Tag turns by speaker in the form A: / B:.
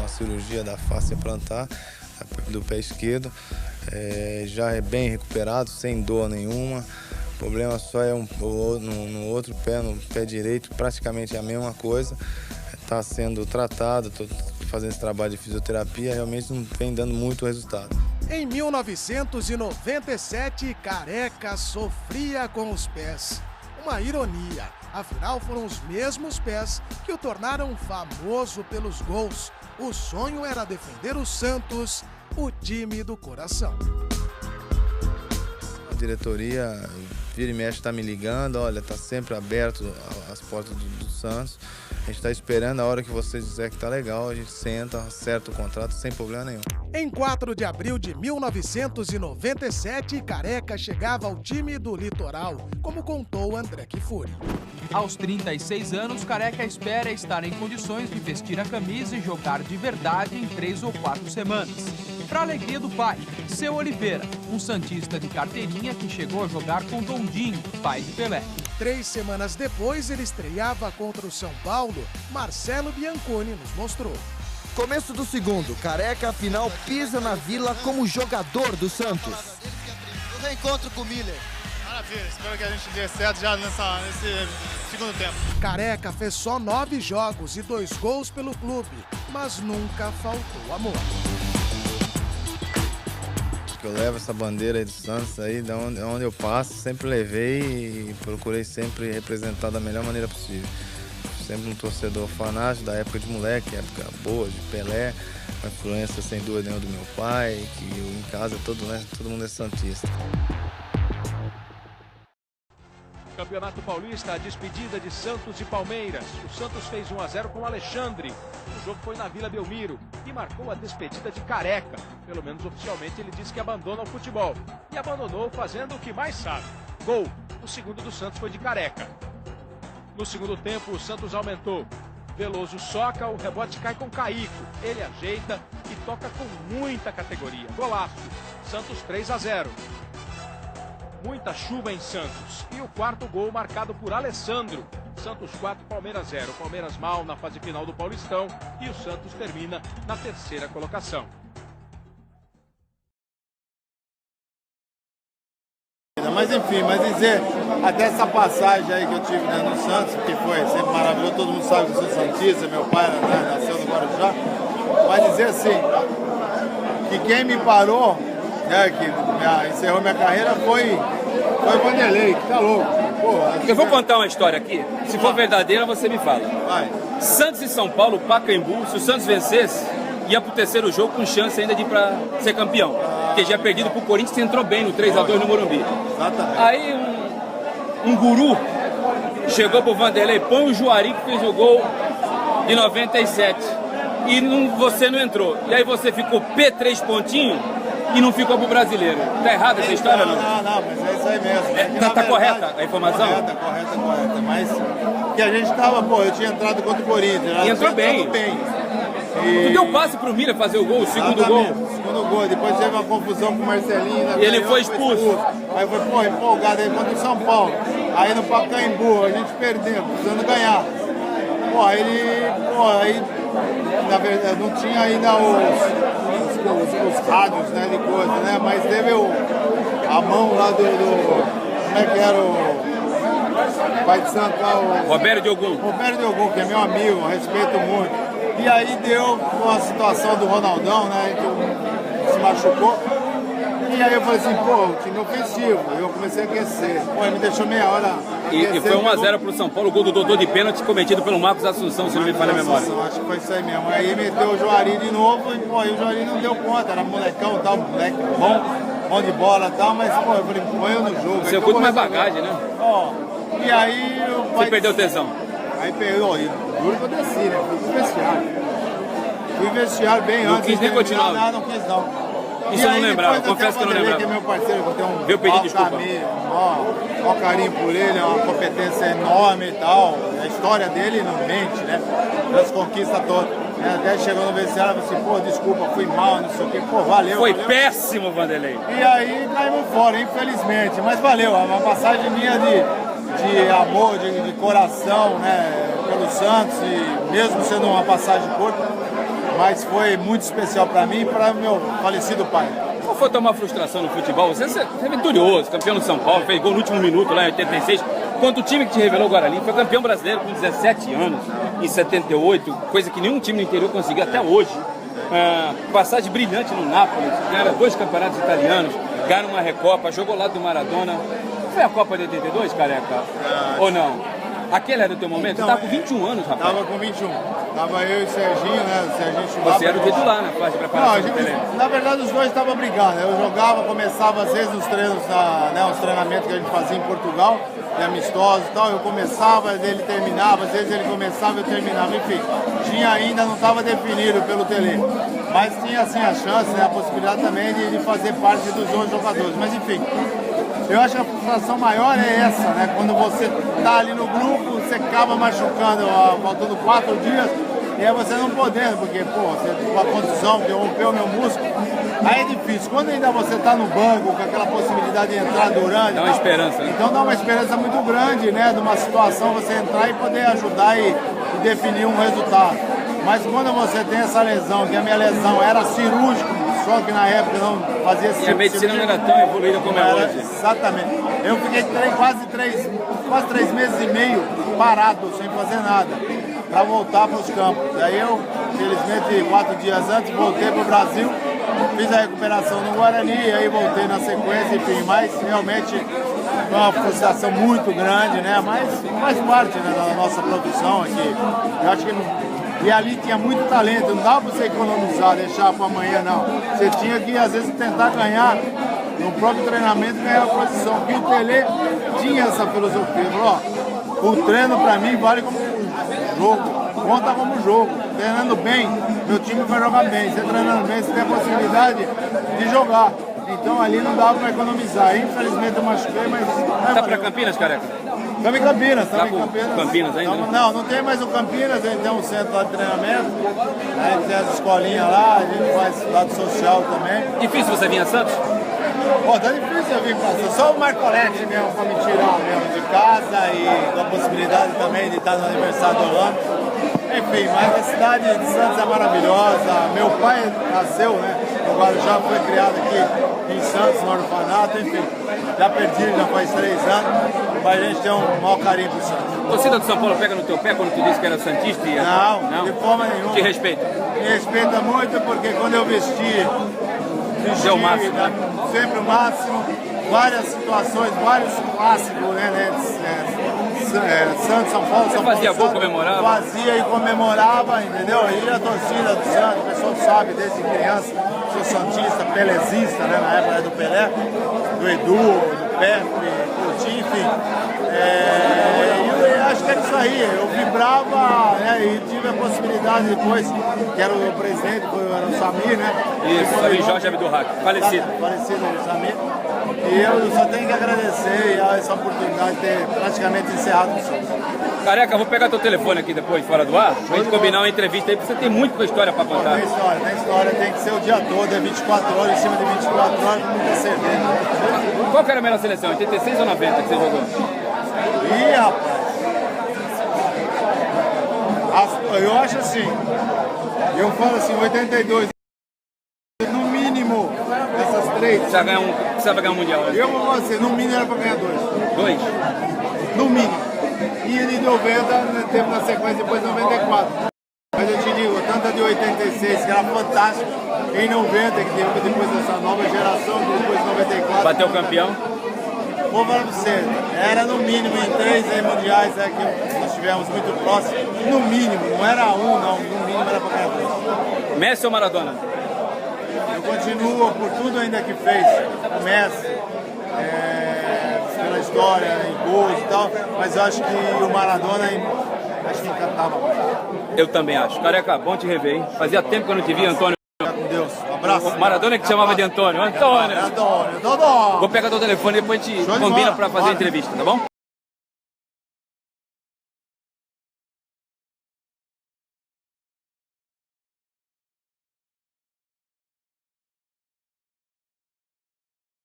A: uma cirurgia da face plantar, do pé esquerdo. Já é bem recuperado, sem dor nenhuma. O problema só é no outro pé, no pé direito, praticamente a mesma coisa. Está sendo tratado, estou fazendo esse trabalho de fisioterapia, realmente não vem dando muito resultado.
B: Em 1997, Careca sofria com os pés. Uma ironia, afinal foram os mesmos pés que o tornaram famoso pelos gols. O sonho era defender o Santos, o time do coração.
A: A diretoria vira e mexe está me ligando, olha, está sempre aberto as portas do Santos. A gente está esperando a hora que você disser que está legal, a gente senta, acerta o contrato sem problema nenhum.
B: Em 4 de abril de 1997, Careca chegava ao time do Litoral, como contou André Kfouri.
C: Aos 36 anos, Careca espera estar em condições de vestir a camisa e jogar de verdade em 3 ou 4 semanas. Para a alegria do pai, Seu Oliveira, um santista de carteirinha que chegou a jogar com Dondinho, pai de Pelé.
B: 3 semanas depois, ele estreava contra o São Paulo. Marcelo Bianconi nos mostrou.
D: Começo do segundo, Careca afinal pisa na Vila como jogador do Santos.
E: O reencontro com o Miller.
F: Maravilha, espero que a gente dê certo já nesse segundo tempo.
B: Careca fez só 9 jogos e 2 gols pelo clube, mas nunca faltou amor.
A: Eu levo essa bandeira aí do Santos aí, onde eu passo, sempre levei e procurei sempre representar da melhor maneira possível. Sempre um torcedor fanático da época de moleque, época boa, de Pelé, uma influência sem dúvida nenhuma do meu pai, que em casa todo mundo é santista.
G: Campeonato Paulista, a despedida de Santos e Palmeiras. O Santos fez 1-0 com o Alexandre. O jogo foi na Vila Belmiro e marcou a despedida de Careca. Pelo menos oficialmente ele disse que abandona o futebol. E abandonou fazendo o que mais sabe. Gol. O segundo do Santos foi de Careca. No segundo tempo, o Santos aumentou. Veloso soca, o rebote cai com Caico. Ele ajeita e toca com muita categoria. Golaço. Santos 3-0. Muita chuva em Santos. E o quarto gol marcado por Alessandro. Santos 4, Palmeiras 0. Palmeiras mal na fase final do Paulistão. E o Santos termina na 3ª colocação.
H: Mas enfim, dizer, até essa passagem aí que eu tive no Santos, que foi sempre maravilhoso, todo mundo sabe que eu sou santista, meu pai nasceu no Guarujá, mas dizer assim, que quem me parou, que encerrou minha carreira foi o Vanderlei, que tá louco. Pô,
I: eu vou contar uma história aqui, se for verdadeira você me fala.
H: Vai.
I: Santos e São Paulo, Pacaembu, se o Santos vencesse, ia pro 3º jogo com chance ainda de ir pra ser campeão. Porque já perdido pro Corinthians, entrou bem no 3-2 no Morumbi.
H: Exatamente.
I: Aí um guru chegou pro Vanderlei, põe o Juari que fez o gol de 97. E você não entrou. E aí você ficou P3 pontinho e não ficou pro brasileiro. Tá errada essa história, não?
H: Não, mas é isso aí mesmo.
I: Tá correta a informação?
H: Correta. Mas que a gente tava, eu tinha entrado contra o Corinthians.
I: E entrou bem. Tu deu passe pro Miller fazer o gol, o segundo gol.
H: Segundo gol, depois teve uma confusão com o Marcelinho.
I: E ele foi expulso.
H: Aí foi empolgado aí contra o São Paulo. Aí no Pacaembu, a gente perdeu, precisando ganhar. Aí na verdade não tinha ainda os rádios, né, de coisa, né? Mas teve a mão lá do como é que era o pai de Santo lá, o
I: Roberto Diogun,
H: que é meu amigo, respeito muito. E aí deu uma situação do Ronaldão, né, que se machucou. E aí eu falei assim, o time ofensivo. Eu comecei a aquecer. Ele me deixou meia hora.
I: E foi 1-0 pro São Paulo, o gol do Dodô de pênalti cometido pelo Marcos Assunção, se não me falha a memória.
H: Acho que foi isso aí mesmo. Aí meteu o Juari de novo e o Juari não deu conta. Era molecão, tal, moleque bom de bola e tal, mas eu falei, põe eu no jogo.
I: Você curte mais bagagem, né?
H: E aí...
I: Você perdeu o tesão?
H: Aí perdeu, juro que eu desci, né? Fui pro vestiário. Fui vestiário bem antes.
I: Não quis nem continuar?
H: Não quis não.
I: Isso eu não lembrava, confesso que eu não lembrava.
H: Que é meu parceiro, que eu tenho
I: Veio pedir desculpa.
H: Maior carinho por ele, é uma competência enorme e tal. A história dele não mente, né? Das conquistas todas. Até chegou no vestiário e falou assim, desculpa, fui mal, não sei o quê. Valeu.
I: Foi péssimo, Vanderlei.
H: E aí caímos fora, infelizmente. Mas valeu, é uma passagem minha de amor, de coração, né? Pelo Santos, e mesmo sendo uma passagem curta, mas foi muito especial para mim e para meu falecido pai.
I: Qual foi a tua frustração no futebol? Você é vitorioso, campeão no São Paulo, fez gol no último minuto lá em 86. Quanto o time que te revelou o Guarani foi campeão brasileiro com 17 anos, em 78, coisa que nenhum time do interior conseguiu até hoje. Passagem brilhante no Nápoles, ganharam 2 campeonatos italianos, ganharam uma Recopa, jogou lá do Maradona. Foi a Copa de 82, Careca? Ou não? Aquele era o teu momento? Então, você tava com 21 anos, rapaz.
H: Tava com 21. Tava eu e o Serginho, né? O Serginho Chulapa.
I: Você era o titular na fase de preparação do Pelé.
H: Na verdade, os dois estavam brigando. Eu jogava, começava às vezes nos treinos, os treinamentos que a gente fazia em Portugal, de amistosos e tal. Eu começava, ele terminava, às vezes ele começava e eu terminava. Enfim, tinha ainda, não estava definido pelo Tele. Mas tinha assim a chance, né, a possibilidade também de fazer parte dos 11 jogadores. Mas enfim. Eu acho que a frustração maior é essa, né? Quando você tá ali no grupo, você acaba machucando, faltando 4 dias, e aí você não podendo, porque, pô, você tem uma condição que rompeu meu músculo, aí é difícil. Quando ainda você tá no banco, com aquela possibilidade de entrar durante...
I: Dá uma esperança, né?
H: Então dá uma esperança muito grande, né? De uma situação, você entrar e poder ajudar e definir um resultado. Mas quando você tem essa lesão, que a minha lesão era cirúrgica, só que na época não fazia cirurgia.
I: E a medicina não era tão evoluída como é hoje.
H: Exatamente. Eu fiquei quase 3 meses e meio parado, sem fazer nada, para voltar para os campos. Aí eu, felizmente, 4 dias antes, voltei para o Brasil, fiz a recuperação no Guarani, e aí voltei na sequência, enfim, mas realmente foi uma frustração muito grande, né? Mas faz parte, né, da nossa profissão aqui. Eu acho que e ali tinha muito talento, não dava para você economizar, deixar para amanhã, não. Você tinha que, às vezes, tentar ganhar no próprio treinamento, ganhar a posição. Porque o Tele tinha essa filosofia. Ele falou, ó, o treino para mim vale como jogo, conta como jogo. Treinando bem, meu time vai jogar bem. Você treinando bem, você tem a possibilidade de jogar. Então ali não dava para economizar. Infelizmente eu machuquei, mas...
I: Tá para Campinas, Careca?
H: Estamos em Campinas, estamos em Campinas.
I: Campinas ainda?
H: Não tem mais o Campinas, a gente tem um centro lá de treinamento, a gente tem as escolinhas lá, a gente faz lado social também.
I: Difícil você vir a Santos?
H: Pô, tá difícil eu vir pra Santos, só o Marcolete mesmo pra me tirar mesmo de casa e com a possibilidade também de estar no aniversário do Orlando. Enfim, mas a cidade de Santos é maravilhosa, meu pai nasceu, né? O Guarujá foi criado aqui em Santos, no orfanato, enfim, já perdi, já faz 3 anos, mas a gente tem um maior carinho pro Santos.
I: A torcida do São Paulo pega no teu pé quando tu disse que era santista? E...
H: Não, de forma nenhuma.
I: Te respeita?
H: Me respeita muito porque quando eu vesti
I: deu o máximo, né?
H: Sempre o máximo, várias situações, vários clássicos, né? Santos, São Paulo, São Paulo.
I: Fazia gol, comemorava?
H: Fazia e comemorava, entendeu? E a torcida do Santos, o pessoal sabe desde criança, sou santista, pelezista, né? Na época do Pelé, do Edu, do Pepe, do Coutinho, enfim. Eu acho que era isso aí, eu vibrava, né? E tive a possibilidade depois, que era o presidente, era o Samir, né?
I: Isso, Samir Jorge Abdurrak, falecido.
H: Falecido o Samir. E eu só tenho que agradecer essa oportunidade de ter praticamente encerrado o Santos.
I: Careca, vou pegar teu telefone aqui depois, fora do ar, pra gente combinar uma entrevista aí, porque você tem muita história pra contar.
H: Tem história, tem que ser o dia todo, é 24 horas, em cima de 24 horas, com muita cerveja.
I: Qual que era a melhor seleção, 86 ou 90 que você jogou?
H: Ih, rapaz, eu acho assim, eu falo assim, 82, no mínimo, essas 3.
I: Precisava ganhar um mundial, né?
H: Eu vou falar assim, no mínimo era pra ganhar 2.
I: 2?
H: No mínimo. E de 90, teve na sequência depois 94. Mas eu te digo, tanto a de 86, que era fantástico, em 90, que teve depois dessa nova geração, depois de 94.
I: Bateu campeão?
H: Vou falar pra você, era no mínimo em 3 mundiais que nós tivemos muito próximo. No mínimo, não era 1, não. No mínimo era pra ganhar 2.
I: Messi ou Maradona?
H: Eu continuo por tudo ainda que fez. O Messi, pela história, em gols e tal, mas eu acho que o Maradona acho que encantava mais.
I: Eu também acho. Careca, bom te rever, hein? Fazia tempo que eu não te via, Antônio.
H: Com Deus. Um abraço.
I: O Maradona que te chamava de Antônio. Antônio!
H: Antônio.
I: Vou pegar teu telefone e depois a gente combina pra fazer a entrevista, tá bom?